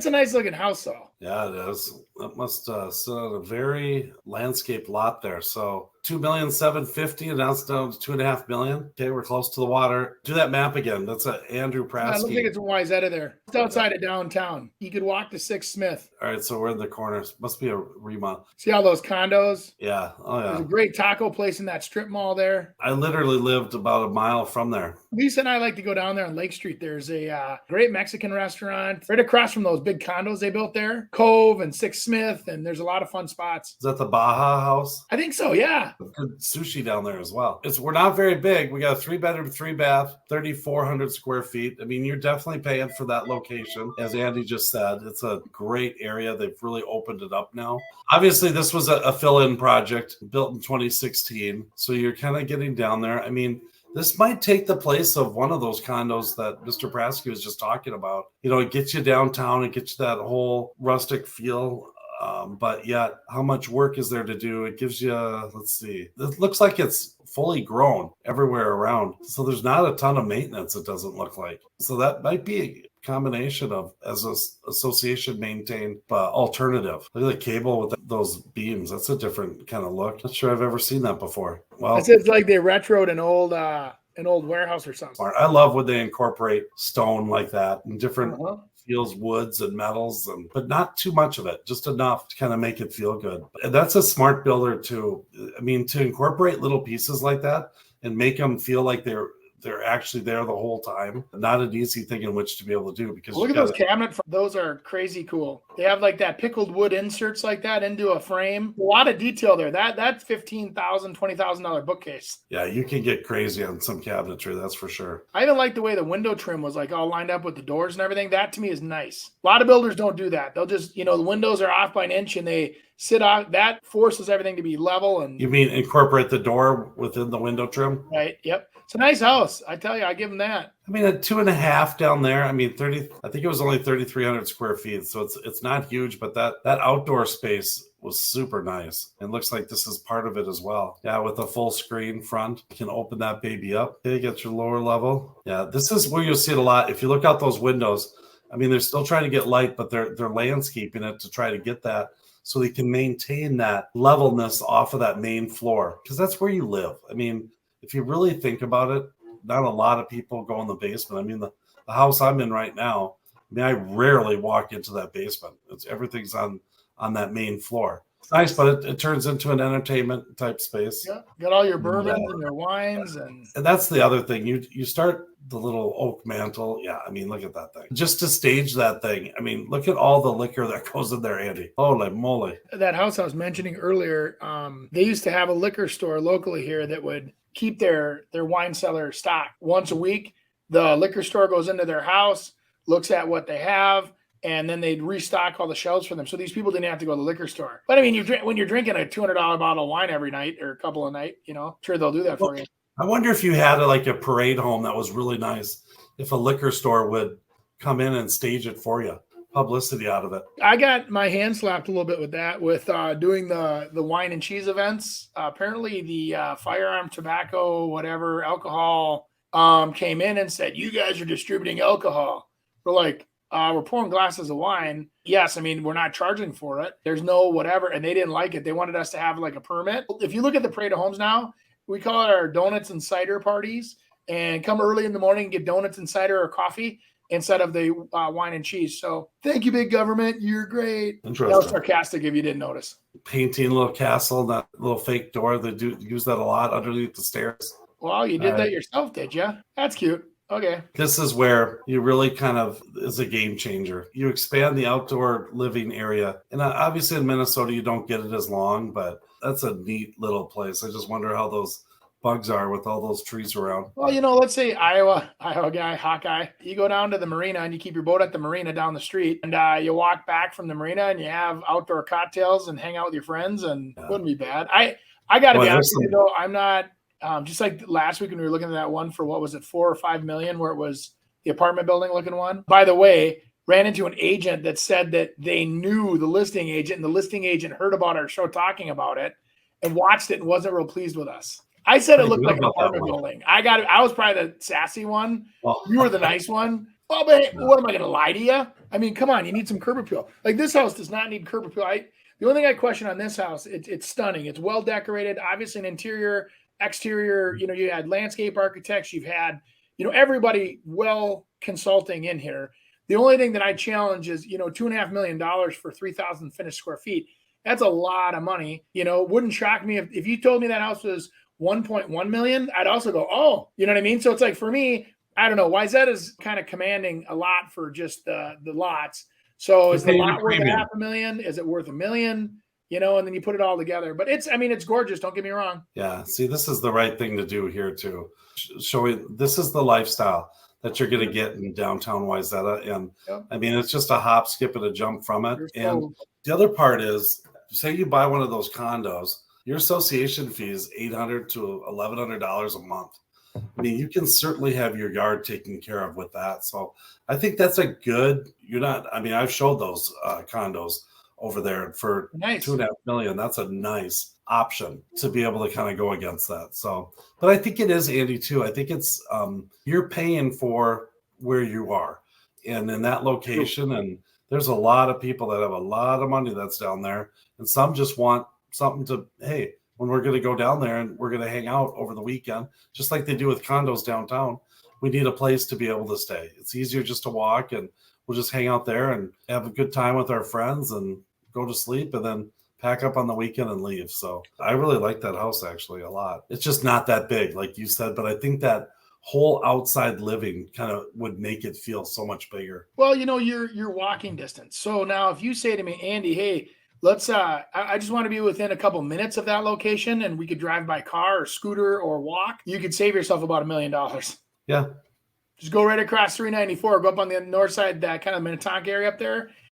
It's a nice looking house, though. Yeah, it is. It must sit on a very landscaped lot there. So $2,750,000, and now it's down to $2.5 million. Okay, we're close to the water. Do that map again. That's a Andrew Prasky. I don't think it's in Wayzata there. It's outside of downtown. You could walk to 6 Smith. All right, so we're in the corners. Must be a remodel. See all those condos? Yeah. Oh, yeah. There's a great taco place in that strip mall there. I literally lived about a mile from there. Lisa and I like to go down there on Lake Street. There's a great Mexican restaurant right across from those big condos they built there. Cove and 6 Smith, and there's a lot of fun spots. Is that the Baja House? I think so, yeah. Good sushi down there as well. We're not very big. We got a 3-bedroom, 3-bath, 3,400 square feet. I mean, you're definitely paying for that location. As Andy just said, it's a great area. They've really opened it up now. Obviously, this was a fill-in project built in 2016. So you're kind of getting down there. I mean, this might take the place of one of those condos that Mr. Prasky was just talking about. You know, it gets you downtown, it gets you that whole rustic feel. But yet, how much work is there to do? It gives you, let's see, it looks like it's fully grown everywhere around. So there's not a ton of maintenance, it doesn't look like. So that might be a combination of, as an association maintained, alternative. Look at the cable with those beams. That's a different kind of look. Not sure I've ever seen that before. Well, it's like they retroed an old warehouse or something. I love when they incorporate stone like that and different feels, woods and metals, but not too much of it, just enough to kind of make it feel good. And that's a smart builder too. I mean, to incorporate little pieces like that and make them feel like they're actually there the whole time. Not an easy thing in which to be able to do, because look at those cabinets. Those are crazy cool. They have like that pickled wood inserts like that into a frame. A lot of detail there. That's $15,000, $20,000 bookcase. Yeah, you can get crazy on some cabinetry, that's for sure. I even like the way the window trim was like all lined up with the doors and everything. That to me is nice. A lot of builders don't do that. They'll just, the windows are off by an inch and they sit on. That forces everything to be level. And you mean incorporate the door within the window trim? Right. Yep. It's a nice house. I tell you, I give them that. I mean, at 2.5 down there, I mean, I think it was only 3,300 square feet. So it's not huge, but that outdoor space was super nice. It looks like this is part of it as well. Yeah, with a full screen front, you can open that baby up. Okay, get your lower level. Yeah, this is where you'll see it a lot. If you look out those windows, I mean, they're still trying to get light, but they're landscaping it to try to get that so they can maintain that levelness off of that main floor, because that's where you live. I mean, if you really think about it, not a lot of people go in the basement. I mean, the house I'm in right now, I mean, I rarely walk into that basement. Everything's on that main floor. It's nice, but it turns into an entertainment type space. Yeah, got all your bourbons and your wines. And that's the other thing. You start the little oak mantle. Yeah, I mean, look at that thing. Just to stage that thing. I mean, look at all the liquor that goes in there, Andy. Holy moly. That house I was mentioning earlier, they used to have a liquor store locally here that would keep their wine cellar stocked once a week. The liquor store goes into their house, looks at what they have, and then they'd restock all the shelves for them. So these people didn't have to go to the liquor store. But I mean, when you're drinking a $200 bottle of wine every night or a couple a night, sure they'll do that for you. I wonder if you had a parade home that was really nice, if a liquor store would come in and stage it for you. Publicity out of it. I got my hand slapped a little bit with that, with doing the wine and cheese events. Apparently the firearm, tobacco, whatever, alcohol came in and said, you guys are distributing alcohol. We're like, we're pouring glasses of wine. Yes, I mean, we're not charging for it. There's no whatever. And they didn't like it. They wanted us to have like a permit. If you look at the Parade of Homes now, we call it our donuts and cider parties, and come early in the morning and get donuts and cider or coffee instead of the wine and cheese. So thank you, big government. You're great. That was sarcastic if you didn't notice. Painting a little castle, that little fake door. They do use that a lot underneath the stairs. Well, you did that yourself, did you? That's cute. Okay. This is where you really kind of is a game changer. You expand the outdoor living area. And obviously in Minnesota, you don't get it as long, but that's a neat little place. I just wonder how those bugs are with all those trees around. Well, let's say Iowa guy, Hawkeye. You go down to the marina and you keep your boat at the marina down the street, and you walk back from the marina and you have outdoor cocktails and hang out with your friends, and it wouldn't be bad. I got to be honest with you though, I'm not just like last week when we were looking at that one for what was it, $4 or $5 million, where it was the apartment building looking one. By the way, ran into an agent that said that they knew the listing agent, and the listing agent heard about our show talking about it and watched it and wasn't real pleased with us. I said it looked like an apartment building. I was probably the sassy one. Well, you were the nice one. Oh, but hey, what am I going to lie to you? I mean, come on, you need some curb appeal. Like this house does not need curb appeal. The only thing I question on this house, it's stunning. It's well decorated, obviously an interior, exterior. You know, you had landscape architects, you've had, you know, everybody well consulting in here. The only thing that I challenge is, you know, $2.5 million for 3,000 finished square feet. That's a lot of money. You know, it wouldn't shock me if you told me that house was 1.1 million. I'd also go, oh, you know what I mean? So it's like for me, I don't know. Wayzata is kind of commanding a lot for just the lots. So is the lot worth $500,000? Is it worth $1 million? You know, and then you put it all together. But it's gorgeous. Don't get me wrong. Yeah. See, this is the right thing to do here too. Showing this is the lifestyle that you're going to get in downtown Wayzata. And I mean, it's just a hop, skip, and a jump from it. And the other part is, say you buy one of those condos, your association fee is $800 to $1,100 a month. I mean, you can certainly have your yard taken care of with that. So I think that's a good, I've showed those condos over there for $2.5 million. That's a nice option to be able to kind of go against that. So, but I think it is, Andy, too. I think it's, you're paying for where you are and in that location. And there's a lot of people that have a lot of money that's down there. And some just want something to, hey, when we're going to go down there and we're going to hang out over the weekend, just like they do with condos downtown, we need a place to be able to stay. It's easier just to walk and we'll just hang out there and have a good time with our friends and go to sleep and then pack up on the weekend and leave. So I really like that house actually a lot. It's just not that big, like you said, but I think that whole outside living kind of would make it feel so much bigger. Well, you know, you're walking distance. So now if you say to me, Andy, hey, let's I just want to be within a couple minutes of that location and we could drive by car or scooter or walk, you could save yourself about $1 million. Yeah. Just go right across 394, go up on the north side, that kind of Minnetonka area up there.